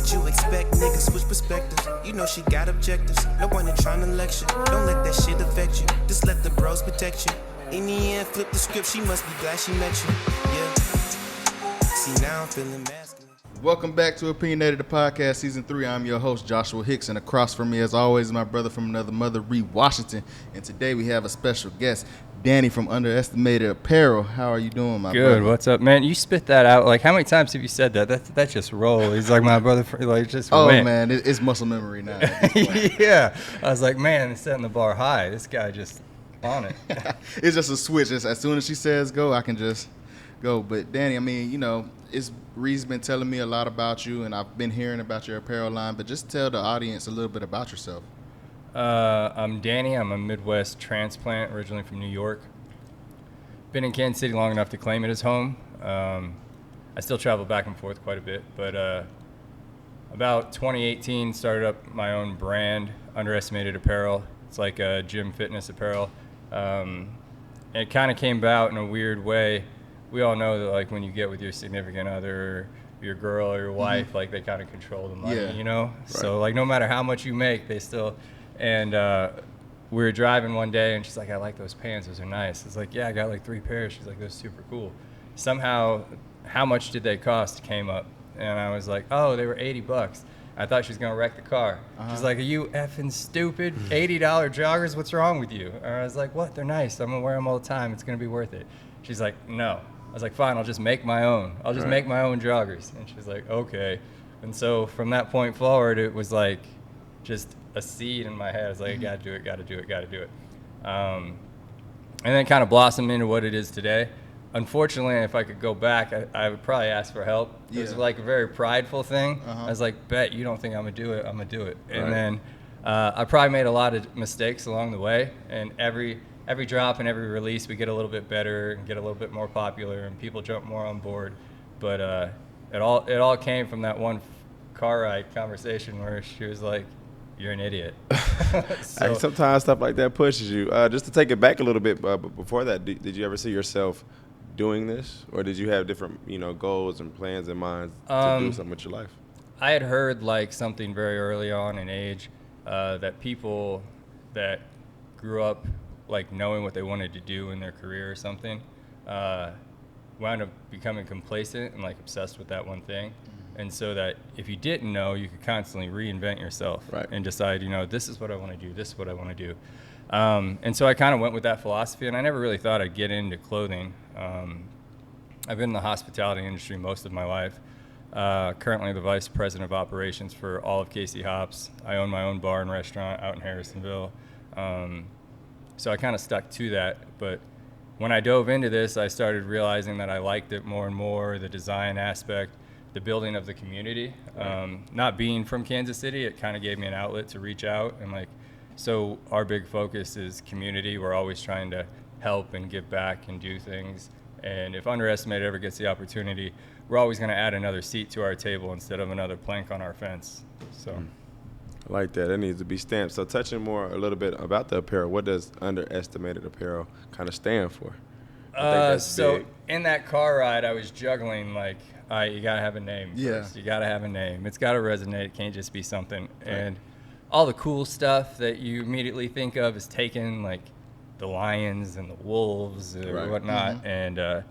what you expect, nigga, switch perspectives. You know she got objectives, no one in trying to lecture. Don't let that shit affect you, just let the bros protect you. In the end, flip the script, she must be glad she met you. Yeah. See, now I'm feeling masculine. Welcome back to Opinionated, the podcast, season 3. I'm your host, Joshua Hicks, and across from me, as always, is my brother from another mother, Ree Washington. And today we have a special guest, Danney from Underestimated Apparel. How are you doing, my brother? Good. What's up, man? You spit that out. Like, how many times have you said that? That just roll. He's like my brother. Like, just oh went. Man, it's muscle memory now. Yeah. I was like, man, he's setting the bar high. This guy just on it. It's just a switch. It's, as soon as she says go, I can just go. But Danney, I mean, you know, Ree's been telling me a lot about you, and I've been hearing about your apparel line. But just tell the audience a little bit about yourself. I'm Danney. I'm a Midwest transplant, originally from New York. Been in Kansas City long enough to claim it as home. I still travel back and forth quite a bit, but about 2018, started up my own brand, Underestimated Apparel. It's like a gym fitness apparel. And it kind of came about in a weird way. We all know that, like, when you get with your significant other, your girl or your wife, like, they kind of control the money, you know? Right. So, like, no matter how much you make, they still, and we were driving one day, and she's like, I like those pants, those are nice. It's like, yeah, I got like 3 pairs. She's like, those are super cool. Somehow, how much did they cost came up, and I was like, oh, they were $80. I thought she was gonna wreck the car. She's like, are you effing stupid? $80 joggers, what's wrong with you? And I was like, what, they're nice, I'm gonna wear them all the time, it's gonna be worth it. She's like, no. I was like, fine, I'll just make my own. I'll just make my own joggers. And she's like, okay. And so from that point forward, it was like just a seed in my head. I was like, I gotta do it. And then kind of blossomed into what it is today. Unfortunately, if I could go back, I would probably ask for help. It was like a very prideful thing. I was like, bet you don't think I'm gonna do it, I'm gonna do it. And then I probably made a lot of mistakes along the way, and every drop and every release, we get a little bit better and get a little bit more popular, and people jump more on board. But it all came from that one car ride conversation where she was like, "You're an idiot." So, sometimes stuff like that pushes you. Just to take it back a little bit, but before that, did you ever see yourself doing this, or did you have different, goals and plans in mind to do something with your life? I had heard like something very early on in age that people that grew up like knowing what they wanted to do in their career or something, wound up becoming complacent and like obsessed with that one thing. And so that if you didn't know, you could constantly reinvent yourself and decide, this is what I want to do, this is what I want to do. And so I kind of went with that philosophy, and I never really thought I'd get into clothing. I've been in the hospitality industry most of my life. Currently the vice president of operations for all of Casey Hops. I own my own bar and restaurant out in Harrisonville. So I kind of stuck to that, but when I dove into this, I started realizing that I liked it more and more, the design aspect, the building of the community. Not being from Kansas City, it kind of gave me an outlet to reach out, and so our big focus is community. We're always trying to help and give back and do things, and if Underestimated ever gets the opportunity, we're always going to add another seat to our table instead of another plank on our fence. So. I like that. It needs to be stamped. So touching more a little bit about the apparel, what does Underestimated Apparel kind of stand for? I think that's so big. In that car ride, I was juggling like, all right, you got to have a name first. You got to have a name. It's got to resonate. It can't just be something. And all the cool stuff that you immediately think of is taken, like the lions and the wolves and whatnot. And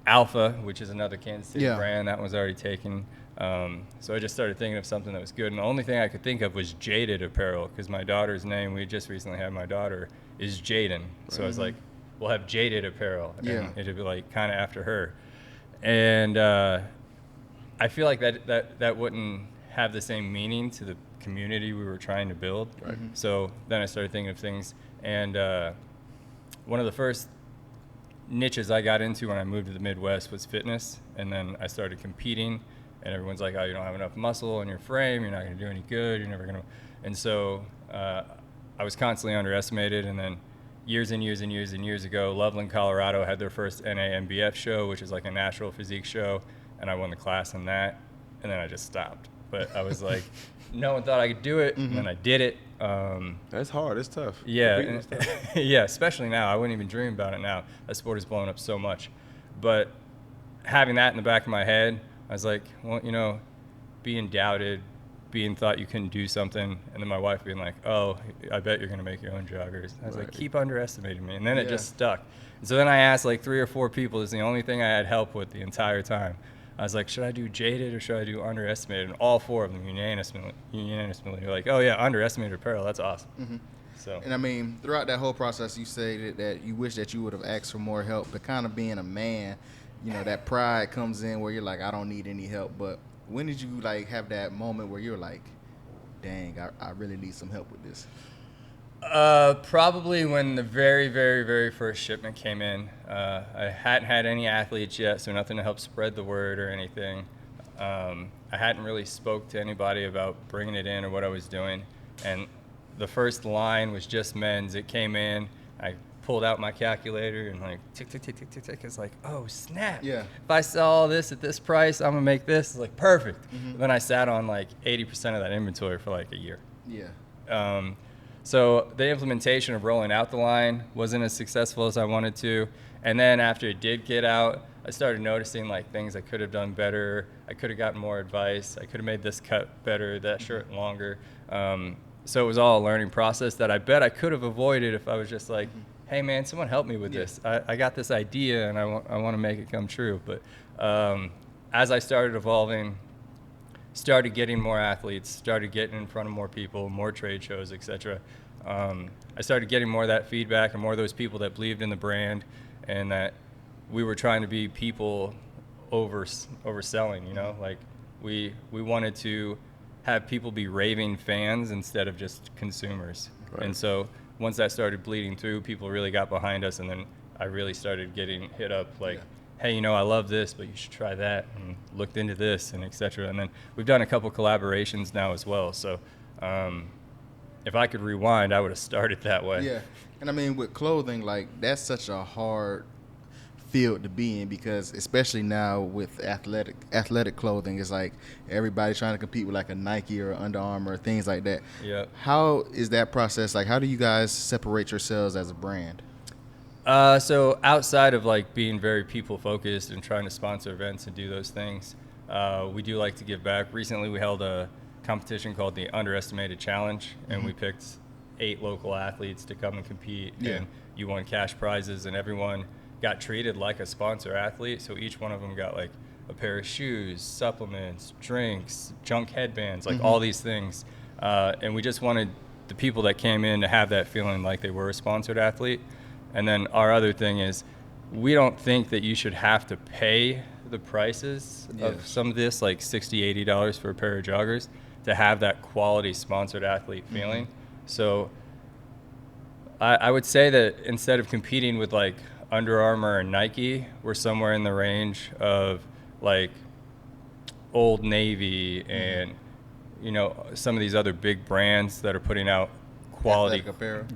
Alpha, which is another Kansas City brand, that was already taken. So I just started thinking of something that was good, and the only thing I could think of was Jaded Apparel, because my daughter's name, we just recently had my daughter, is Jaden. So I was like, we'll have Jaded Apparel, and it'd be like kind of after her. And I feel like that wouldn't have the same meaning to the community we were trying to build. So then I started thinking of things, and one of the first niches I got into when I moved to the Midwest was fitness, and then I started competing. And everyone's like, oh, you don't have enough muscle in your frame, you're not going to do any good, you're never going to. And so I was constantly underestimated. And then years ago, Loveland, Colorado had their first NAMBF show, which is like a natural physique show. And I won the class in that. And then I just stopped. But I was like, no one thought I could do it. And then I did it. That's hard. It's tough. Yeah. Yeah, especially now. I wouldn't even dream about it now. That sport is blowing up so much. But having that in the back of my head, I was like, well, being doubted, being thought you couldn't do something, and then my wife being like, oh, I bet you're going to make your own joggers. I was like, keep underestimating me. And then it just stuck. And so then I asked like 3 or 4 people. It's the only thing I had help with the entire time. I was like, should I do Jaded or should I do Underestimated? And all 4 of them unanimously were like, oh, yeah, Underestimated apparel. That's awesome. Mm-hmm. So. And I mean, throughout that whole process, you say that you wish that you would have asked for more help, but kind of being a man, you know, that pride comes in where you're like, I don't need any help. But when did you like have that moment where you're like, dang, I really need some help with this? Probably when the very, very, very first shipment came in. I hadn't had any athletes yet, so nothing to help spread the word or anything. I hadn't really spoke to anybody about bringing it in or what I was doing. And the first line was just men's. It came in. I pulled out my calculator and like tick, tick, tick, tick, tick, tick. It's like, oh, snap. Yeah. If I sell all this at this price, I'm going to make this. It's like, perfect. Mm-hmm. Then I sat on like 80% of that inventory for like a year. Yeah. So the implementation of rolling out the line wasn't as successful as I wanted to. And then after it did get out, I started noticing like things I could have done better. I could have gotten more advice. I could have made this cut better, that shirt longer. So it was all a learning process that I bet I could have avoided if I was just like, hey man, someone help me with this. I got this idea and I want to make it come true. But as I started evolving, started getting more athletes, started getting in front of more people, more trade shows, etc. I started getting more of that feedback and more of those people that believed in the brand and that we were trying to be people overselling, you know, like we wanted to have people be raving fans instead of just consumers. Right. And so once that started bleeding through, people really got behind us, and then I really started getting hit up like, hey, you know, I love this, but you should try that, and looked into this, and et cetera. And then we've done a couple collaborations now as well. So if I could rewind, I would have started that way. Yeah. And I mean, with clothing, like, that's such a hard field to be in, because especially now with athletic clothing, it's like everybody trying to compete with like a Nike or Under Armour, things like that. Yeah. How is that process? Like, how do you guys separate yourselves as a brand? So outside of like being very people focused and trying to sponsor events and do those things, we do like to give back. Recently we held a competition called the Underestimated Challenge, and we picked 8 local athletes to come and compete, and you won cash prizes, and everyone got treated like a sponsor athlete. So each one of them got like a pair of shoes, supplements, drinks, junk headbands, like all these things. And we just wanted the people that came in to have that feeling like they were a sponsored athlete. And then our other thing is, we don't think that you should have to pay the prices of some of this, like $60, $80 for a pair of joggers, to have that quality sponsored athlete feeling. So I would say that instead of competing with like Under Armour and Nike, we're somewhere in the range of like Old Navy and, you know, some of these other big brands that are putting out quality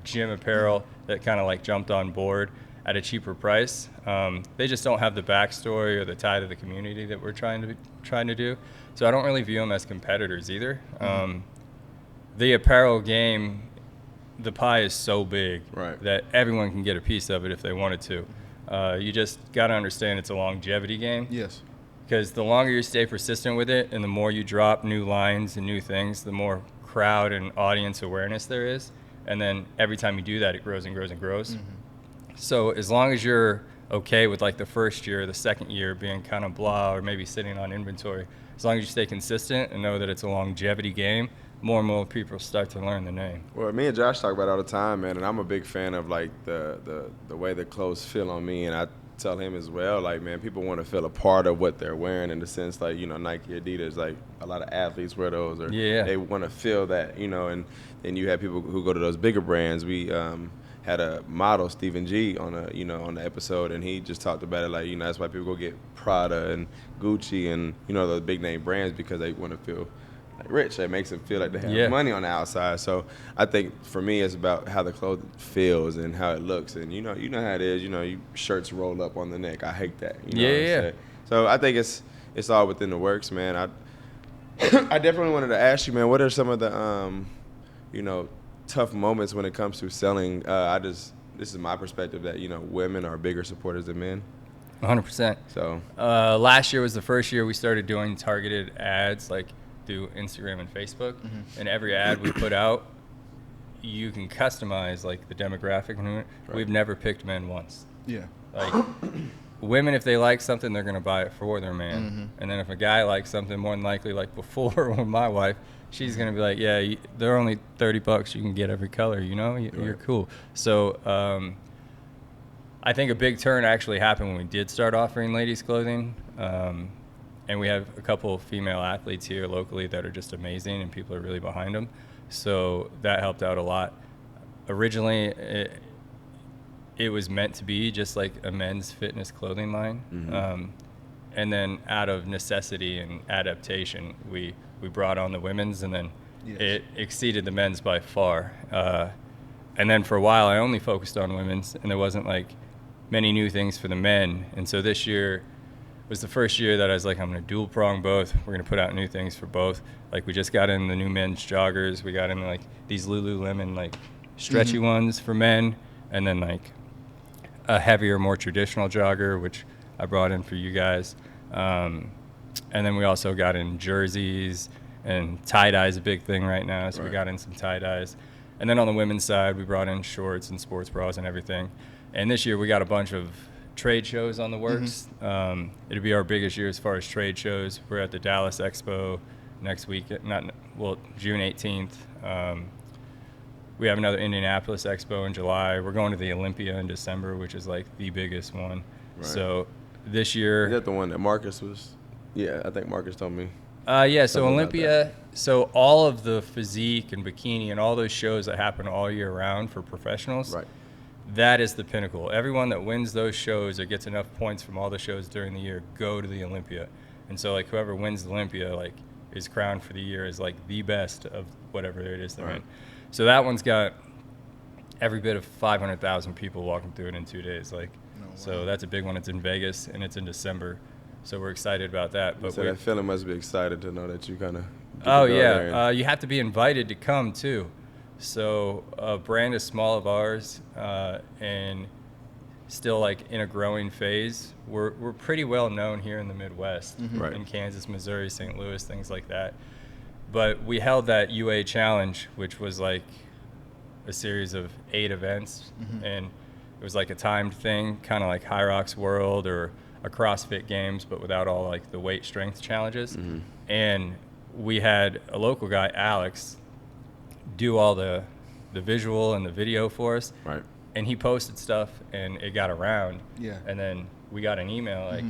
gym apparel that kind of like jumped on board at a cheaper price. They just don't have the backstory or the tie to the community that we're trying to do. So I don't really view them as competitors either. The apparel game, the pie is so big that everyone can get a piece of it if they wanted to. You just got to understand it's a longevity game. Yes. Because the longer you stay persistent with it and the more you drop new lines and new things, the more crowd and audience awareness there is. And then every time you do that, it grows and grows and grows. So as long as you're okay with like the first year, the second year being kind of blah or maybe sitting on inventory, as long as you stay consistent and know that it's a longevity game, more and more people start to learn the name. Well, me and Josh talk about it all the time, man, and I'm a big fan of like the way the clothes feel on me, and I tell him as well, like, man, people want to feel a part of what they're wearing, in the sense like, you know, Nike, Adidas, like a lot of athletes wear those, or they want to feel that, you know. And then you have people who go to those bigger brands. We had a model, Stephen G, on the episode, and he just talked about it, like, you know, that's why people go get Prada and Gucci and, you know, those big name brands, because they want to feel like rich. It makes them feel like they have money on the outside. So I think for me, it's about how the clothes feels and how it looks. And you know how it is. You know, shirts roll up on the neck. I hate that. You know what I'm saying? So I think it's all within the works, man. I definitely wanted to ask you, man, what are some of the you know, tough moments when it comes to selling? This is my perspective, that, you know, women are bigger supporters than men. 100%. So last year was the first year we started doing targeted ads. Like, through Instagram and Facebook, and every ad we put out, you can customize like the demographic. Right. We've never picked men once. Yeah. Like women, if they like something, they're gonna buy it for their man. And then if a guy likes something, more than likely, like before with my wife, she's gonna be like, yeah, they're only $30. You can get every color. You're cool. So I think a big turn actually happened when we did start offering ladies clothing. And we have a couple of female athletes here locally that are just amazing, and people are really behind them. So that helped out a lot. Originally, it was meant to be just like a men's fitness clothing line. And then out of necessity and adaptation, we brought on the women's, and then it exceeded the men's by far. And then for a while, I only focused on women's, and there wasn't like many new things for the men. And so this year was the first year that I was like, I'm going to dual prong both. We're going to put out new things for both. Like we just got in the new men's joggers. We got in like these Lululemon like stretchy ones for men, and then like a heavier, more traditional jogger, which I brought in for you guys. And then we also got in jerseys, and tie-dye is a big thing right now. So we got in some tie-dyes. And then on the women's side, we brought in shorts and sports bras and everything. And this year we got a bunch of trade shows on the works. It'll be our biggest year as far as trade shows. We're at the Dallas Expo next week, June 18th. We have another Indianapolis Expo in July. We're going to the Olympia in December, which is like the biggest one. Right. So this year... Is that the one that Marcus was... Yeah, I think Marcus told me. So Olympia, so all of the physique and bikini and all those shows that happen all year round for professionals, that is the pinnacle. Everyone that wins those shows or gets enough points from all the shows during the year go to the Olympia. And so like whoever wins the Olympia like is crowned for the year as like the best of whatever it is they're in. So that one's got every bit of 500,000 people walking through it in 2 days. So that's a big one. It's in Vegas and it's in December. So we're excited about that. But so that feeling must be excited to know that you kind of. You have to be invited to come too. So a brand as small of ours and still like in a growing phase. We're pretty well known here in the Midwest, in Kansas, Missouri, St. Louis, things like that. But we held that UA Challenge, which was like a series of 8 events, and it was like a timed thing, kind of like High Rocks World or a CrossFit Games, but without all like the weight strength challenges. And we had a local guy, Alex, do all the visual and the video for us. And he posted stuff and it got around. And then we got an email like,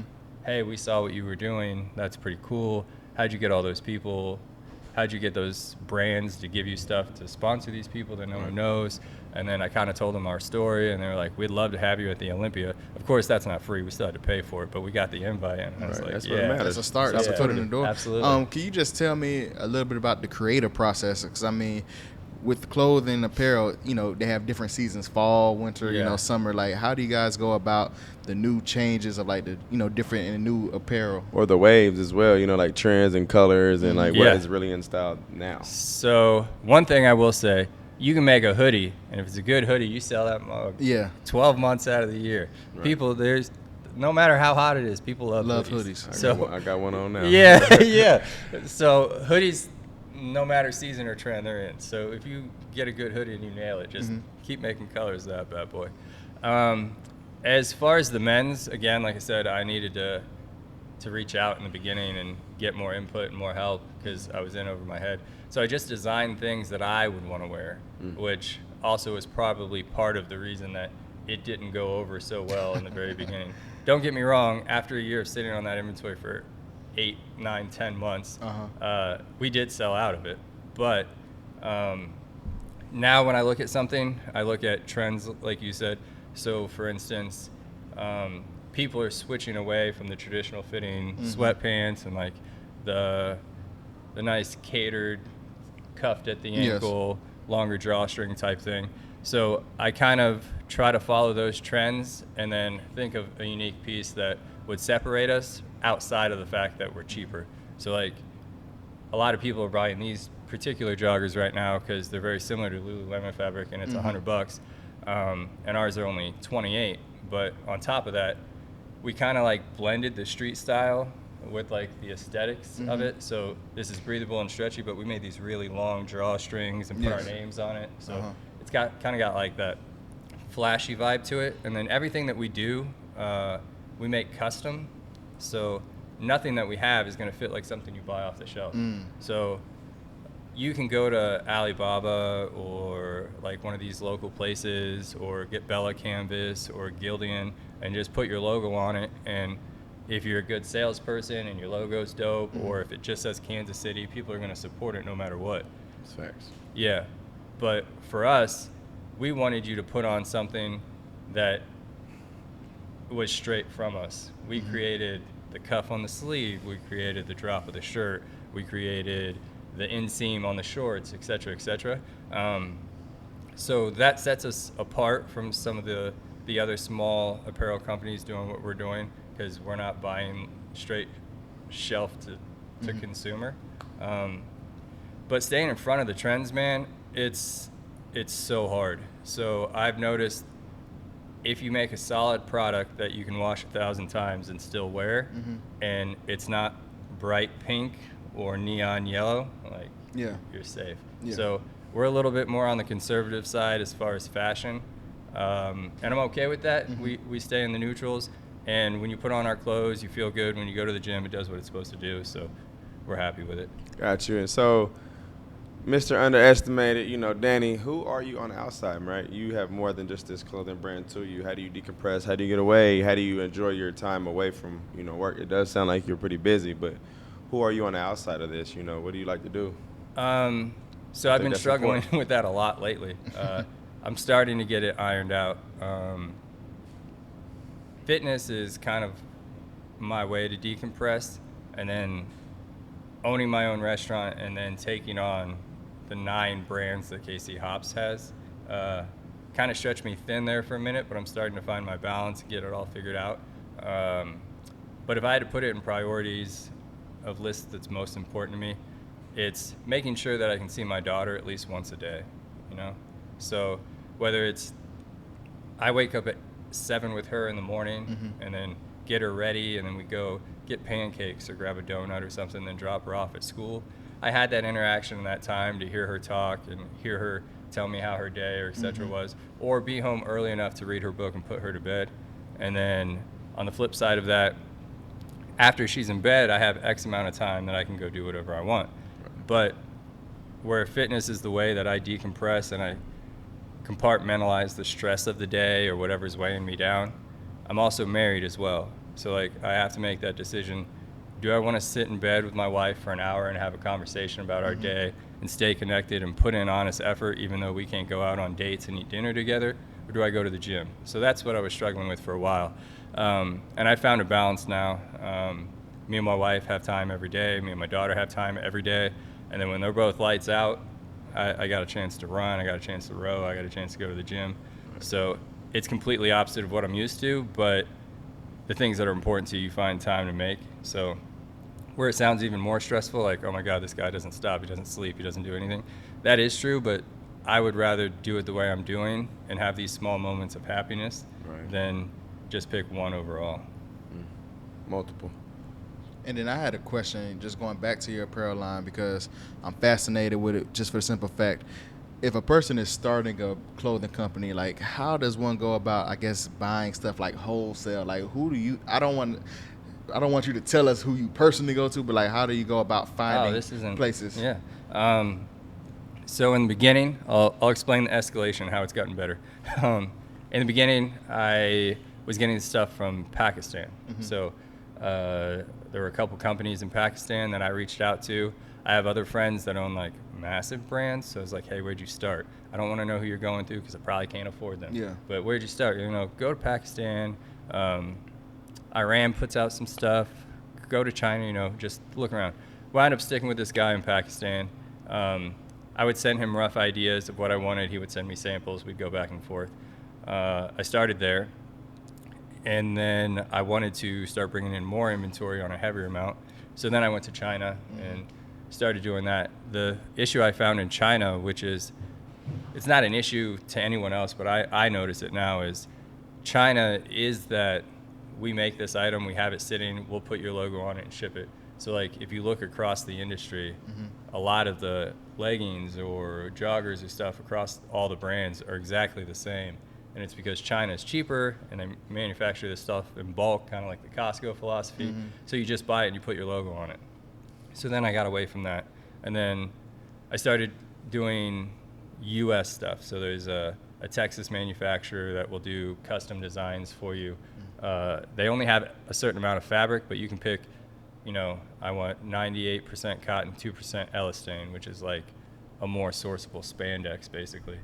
hey, we saw what you were doing. That's pretty cool. How'd you get all those people? How'd you get those brands to give you stuff to sponsor these people that no one knows? And then I kind of told them our story, and they were like, we'd love to have you at the Olympia. Of course, that's not free. We still had to pay for it, but we got the invite. And I was like, that's what matters. That's a start. That's a foot in the door. Absolutely. Can you just tell me a little bit about the creative process? Because, I mean, with clothing, apparel, they have different seasons, fall, winter, summer. Like, how do you guys go about the new changes of, like, the, different and new apparel? Or the waves as well, like trends and colors and, like, what is really in style now? So one thing I will say, you can make a hoodie, and if it's a good hoodie, you sell that mug 12 months out of the year. People, no matter how hot it is, people love hoodies. I got one on now. Yeah. So hoodies, no matter season or trend, they're in. So if you get a good hoodie and you nail it, just keep making colors of that bad boy. As far as the men's, again, like I said, I needed to reach out in the beginning and get more input and more help because I was in over my head. So I just designed things that I would want to wear, which also is probably part of the reason that it didn't go over so well in the very beginning. Don't get me wrong, after a year of sitting on that inventory for 8, 9, 10 months, we did sell out of it. But now when I look at something, I look at trends, like you said. So for instance, people are switching away from the traditional fitting sweatpants and like the nice catered cuffed at the ankle, longer drawstring type thing. So I kind of try to follow those trends and then think of a unique piece that would separate us outside of the fact that we're cheaper. So like a lot of people are buying these particular joggers right now because they're very similar to Lululemon fabric and it's $100. And ours are only 28. But on top of that, we kind of like blended the street style with like the aesthetics of it. So this is breathable and stretchy, but we made these really long drawstrings and put our names on it. So it's got kind of got like that flashy vibe to it. And then everything that we do, we make custom. So nothing that we have is going to fit like something you buy off the shelf. So you can go to Alibaba or like one of these local places or get Bella Canvas or Gildan and just put your logo on it. And if you're a good salesperson and your logo's dope, or if it just says Kansas City, people are going to support it no matter what. That's facts. Yeah. But for us, we wanted you to put on something that was straight from us. We created the cuff on the sleeve. We created the drop of the shirt. We created the inseam on the shorts, et cetera, et cetera. So that sets us apart from some of the other small apparel companies doing what we're doing, because we're not buying straight shelf to consumer. But staying in front of the trends, man, it's so hard. So I've noticed if you make a solid product that you can wash 1,000 times and still wear, and it's not bright pink or neon yellow, like you're safe. So we're a little bit more on the conservative side as far as fashion, and I'm okay with that. We stay in the neutrals, and when you put on our clothes, you feel good. When you go to the gym, it does what it's supposed to do, so we're happy with it. Got you. And so, Mr. Underestimated, you know, Danney, who are you on the outside, right? You have more than just this clothing brand to you. How do you decompress? How do you get away? How do you enjoy your time away from, you know, work? It does sound like you're pretty busy, but who are you on the outside of this? You know, what do you like to do? So I've been struggling with that a lot lately. I'm starting to get it ironed out. Fitness is kind of my way to decompress, and then owning my own restaurant and then taking on the 9 brands that KC Hops has kind of stretched me thin there for a minute, but I'm starting to find my balance and get it all figured out. But if I had to put it in priorities of lists that's most important to me, it's making sure that I can see my daughter at least once a day, you know? So whether it's I wake up at 7 with her in the morning and then get her ready, and then we go get pancakes or grab a donut or something, then drop her off at school. I had that interaction in that time to hear her talk and hear her tell me how her day or et cetera was, or be home early enough to read her book and put her to bed. And then on the flip side of that, after she's in bed, I have X amount of time that I can go do whatever I want. But where fitness is the way that I decompress and I compartmentalize the stress of the day or whatever's weighing me down, I'm also married as well. So like I have to make that decision. Do I want to sit in bed with my wife for an hour and have a conversation about our day and stay connected and put in honest effort even though we can't go out on dates and eat dinner together? Or do I go to the gym? So that's what I was struggling with for a while. And I found a balance now. Me and my wife have time every day. Me and my daughter have time every day. And then when they're both lights out, I got a chance to run, I got a chance to row, I got a chance to go to the gym. So it's completely opposite of what I'm used to, but the things that are important to you, you find time to make. So where it sounds even more stressful, like, oh my God, this guy doesn't stop, he doesn't sleep, he doesn't do anything. That is true, but I would rather do it the way I'm doing and have these small moments of happiness than just pick one overall. Multiple. And then I had a question, just going back to your apparel line, because I'm fascinated with it just for the simple fact, if a person is starting a clothing company, like how does one go about, I guess, buying stuff like wholesale? Like who do you, I don't want you to tell us who you personally go to, but like how do you go about finding places? Yeah. So in the beginning, I'll explain the escalation, how it's gotten better. In the beginning, I was getting stuff from Pakistan. So there were a couple companies in Pakistan that I reached out to. I have other friends that own like massive brands, so I was like, hey, where'd you start? I don't want to know who you're going to because I probably can't afford them. Yeah. But where'd you start? You know, go to Pakistan. Iran puts out some stuff. Go to China, you know, just look around. Wound up sticking with this guy in Pakistan. I would send him rough ideas of what I wanted. He would send me samples. We'd go back and forth. I started there. And then I wanted to start bringing in more inventory on a heavier amount. So then I went to China and started doing that. The issue I found in China, which is, it's not an issue to anyone else, but I notice it now, is China is that we make this item, we have it sitting, we'll put your logo on it and ship it. So like if you look across the industry, a lot of the leggings or joggers or stuff across all the brands are exactly the same. And it's because China is cheaper and they manufacture this stuff in bulk, kind of like the Costco philosophy. So you just buy it and you put your logo on it. So then I got away from that. And then I started doing US stuff. So there's a Texas manufacturer that will do custom designs for you. They only have a certain amount of fabric, but you can pick, you know, I want 98% cotton, 2% elastane, which is like a more sourceable spandex, basically.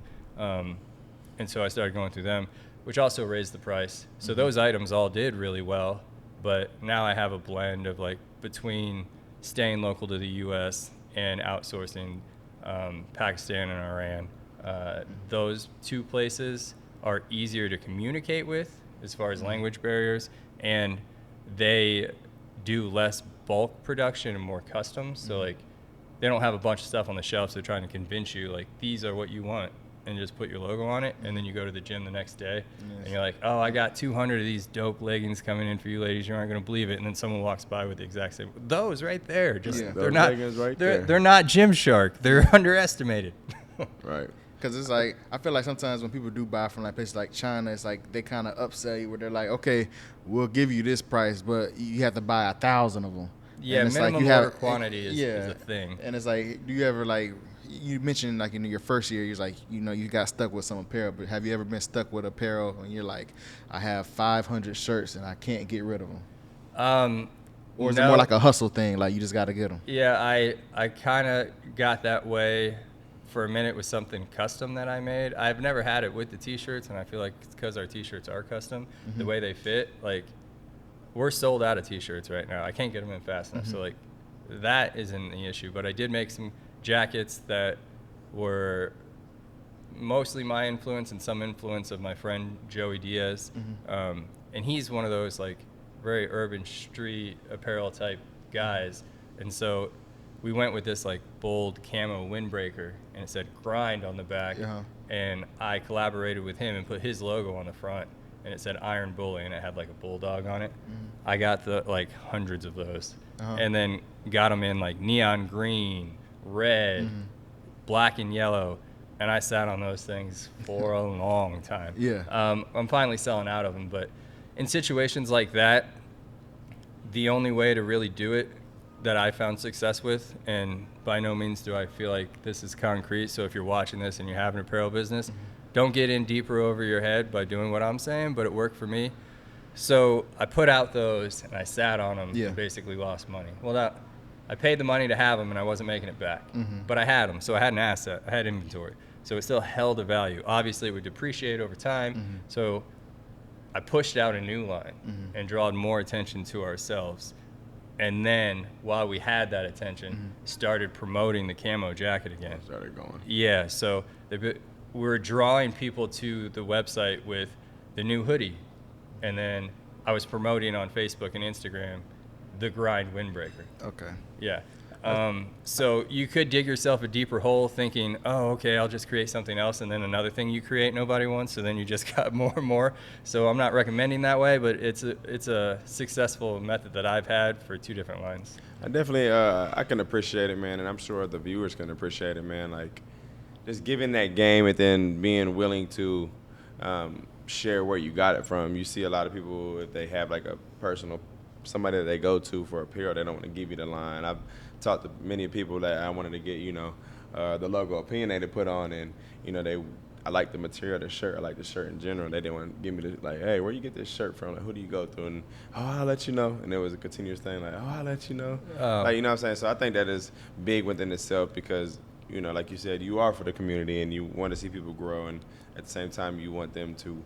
And so I started going through them, which also raised the price. So those items all did really well, but now I have a blend of like between staying local to the US and outsourcing Pakistan and Iran. Those two places are easier to communicate with as far as language barriers, and they do less bulk production and more custom. So like they don't have a bunch of stuff on the shelves. They're trying to convince you like these are what you want and just put your logo on it. And then you go to the gym the next day and you're like, oh, I got 200 of these dope leggings coming in for you ladies. You aren't going to believe it. And then someone walks by with the exact same, those right there. Just they're not, they're not Gymshark. They're underestimated. Right. Because it's like, I feel like sometimes when people do buy from like places like China, it's like they kind of upsell you where they're like, okay, we'll give you this price, but you have to buy 1,000 of them. Yeah, and it's minimum like order quantity is a thing. And it's like, do you ever like, you mentioned like in your first year, you're like, you know, you got stuck with some apparel, but have you ever been stuck with apparel and you're like, I have 500 shirts and I can't get rid of them? Or is it more like a hustle thing, like you just got to get them? Yeah, I kind of got that way for a minute with something custom that I made. I've never had it with the t-shirts, and I feel like it's because our t-shirts are custom, the way they fit, like we're sold out of t-shirts right now. I can't get them in fast enough. So like that isn't the issue, but I did make some jackets that were mostly my influence and some influence of my friend Joey Diaz. And he's one of those like very urban street apparel type guys. And so we went with this like bold camo windbreaker and it said grind on the back. And I collaborated with him and put his logo on the front and it said Iron Bully and it had like a bulldog on it. I got the like hundreds of those and then got them in like neon green, red, black and yellow, and I sat on those things for a long time. I'm finally selling out of them, but in situations like that, the only way to really do it that I found success with, and by no means do I feel like this is concrete, so if you're watching this and you have an apparel business, don't get in deeper over your head by doing what I'm saying, but it worked for me. So I put out those and I sat on them and basically lost money. Well, I paid the money to have them and I wasn't making it back, but I had them, so I had an asset, I had inventory, so it still held a value. Obviously it would depreciate over time, so I pushed out a new line and drawed more attention to ourselves. And then while we had that attention, started promoting the camo jacket again. Started going. Yeah, so we're drawing people to the website with the new hoodie. And then I was promoting on Facebook and Instagram the grind windbreaker. Okay. Yeah. So you could dig yourself a deeper hole thinking, oh, okay, I'll just create something else. And then another thing you create nobody wants. So then you just got more and more. So I'm not recommending that way, but it's a successful method that I've had for two different lines. I definitely, I can appreciate it, man. And I'm sure the viewers can appreciate it, man. Like just giving that game and then being willing to share where you got it from. You see a lot of people, if they have like a personal, somebody that they go to for apparel, they don't want to give you the line. I've talked to many people that I wanted to get, the logo Opinionated put on, and, I like the material of the shirt. I like the shirt in general. They didn't want to give me the, like, hey, where you get this shirt from? Like, who do you go through? And, I'll let you know. And it was a continuous thing, like, I'll let you know. Like, you know what I'm saying? So I think that is big within itself because, like you said, you are for the community and you want to see people grow, and at the same time you want them to,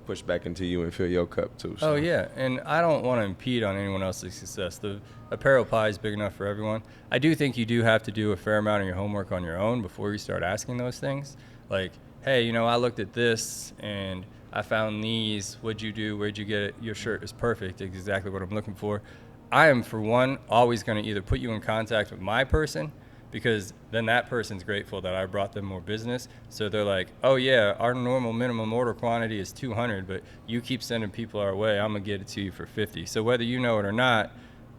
push back into you and fill your cup too. So. Oh yeah, and I don't want to impede on anyone else's success. The apparel pie is big enough for everyone. I do think you do have to do a fair amount of your homework on your own before you start asking those things. Like, hey, I looked at this and I found these. What'd you do? Where'd you get it? Your shirt is perfect. It's exactly what I'm looking for. I am, for one, always going to either put you in contact with my person because then that person's grateful that I brought them more business. So they're like, oh yeah, our normal minimum order quantity is 200, but you keep sending people our way, I'm gonna get it to you for 50. So whether you know it or not,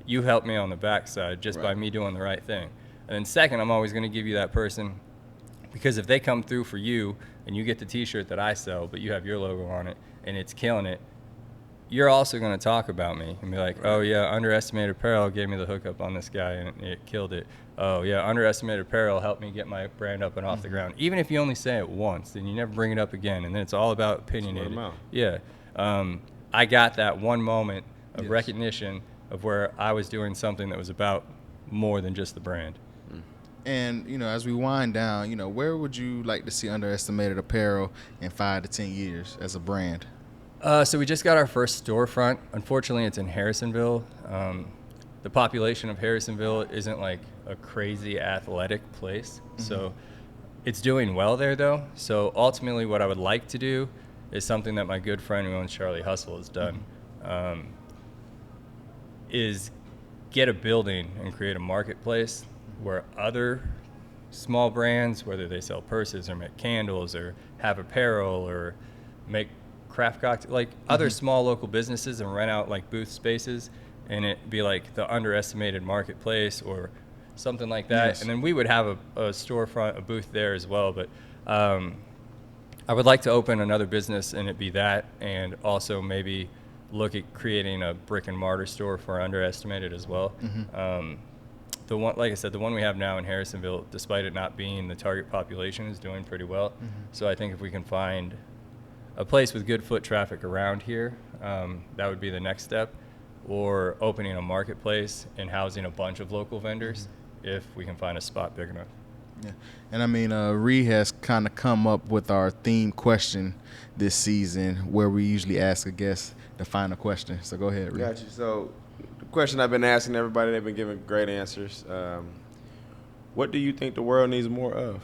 you help me on the backside just by me doing the right thing. And then second, I'm always gonna give you that person, because if they come through for you and you get the t-shirt that I sell, but you have your logo on it and it's killing it, you're also going to talk about me and be like, oh yeah, Underestimated Apparel gave me the hookup on this guy and it killed it. Oh yeah, Underestimated Apparel helped me get my brand up and off the ground. Even if you only say it once, then you never bring it up again, and then it's all about opinionated. Yeah. I got that one moment of recognition of where I was doing something that was about more than just the brand. And, as we wind down, where would you like to see Underestimated Apparel in 5 to 10 years as a brand? So we just got our first storefront. Unfortunately, it's in Harrisonville. The population of Harrisonville isn't like a crazy athletic place. So it's doing well there, though. So ultimately what I would like to do is something that my good friend who owns Charlie Hustle has done, is get a building and create a marketplace where other small brands, whether they sell purses or make candles or have apparel or make craft cocktails, like other small local businesses, and rent out like booth spaces, and it be like the Underestimated marketplace or something like that. And then we would have a storefront, a booth there as well. But I would like to open another business and it be that, and also maybe look at creating a brick and mortar store for Underestimated as well. The one, like I said, the one we have now in Harrisonville, despite it not being the target population, is doing pretty well. So I think if we can find a place with good foot traffic around here, that would be the next step, or opening a marketplace and housing a bunch of local vendors if we can find a spot big enough. Yeah. And I mean, Ree has kind of come up with our theme question this season, where we usually ask a guest the final question. So go ahead, Ree. Got you. So the question I've been asking everybody, they've been giving great answers. What do you think the world needs more of?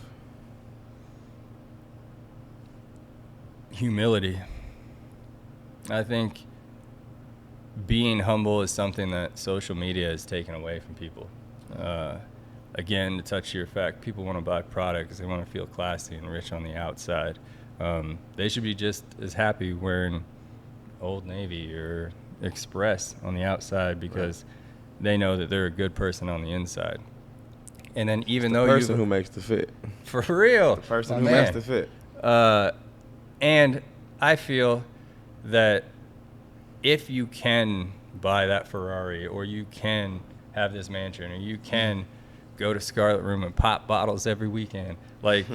Humility. I think being humble is something that social media has taken away from people. Again, to touch your fact, people want to buy products, they want to feel classy and rich on the outside. They should be just as happy wearing Old Navy or Express on the outside, because they know that they're a good person on the inside. And then even though the person who makes the fit. For real. The person who makes the fit. And I feel that if you can buy that Ferrari, or you can have this mansion, or you can go to Scarlet Room and pop bottles every weekend, like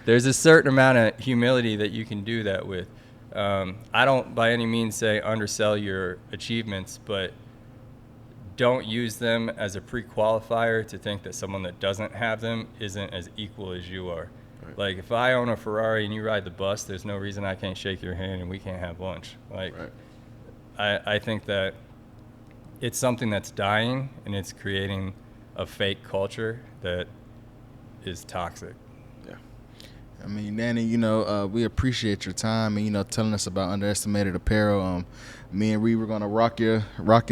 there's a certain amount of humility that you can do that with. I don't by any means say undersell your achievements, but don't use them as a pre-qualifier to think that someone that doesn't have them isn't as equal as you are. Right. Like, if I own a Ferrari and you ride the bus, there's no reason I can't shake your hand and we can't have lunch. Like, I think that it's something that's dying, and it's creating a fake culture that is toxic. Yeah. I mean, Danney, we appreciate your time and, telling us about Underestimated Apparel. Me and Ree were gonna rock your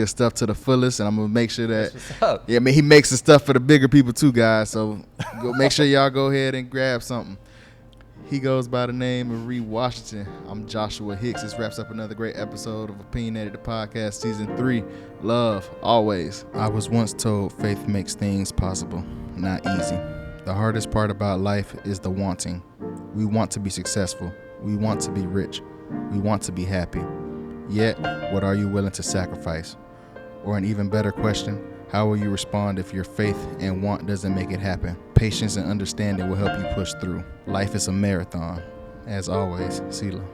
stuff to the fullest, and I'm gonna make sure that. That's what's up. Yeah, I mean, he makes the stuff for the bigger people too, guys. So go make sure y'all go ahead and grab something. He goes by the name of Ree Washington. I'm Joshua Hicks. This wraps up another great episode of Opinionated, the podcast, season 3. Love always. I was once told faith makes things possible, not easy. The hardest part about life is the wanting. We want to be successful. We want to be rich. We want to be happy. Yet, what are you willing to sacrifice? Or an even better question, how will you respond if your faith and want doesn't make it happen? Patience and understanding will help you push through. Life is a marathon. As always, Sela.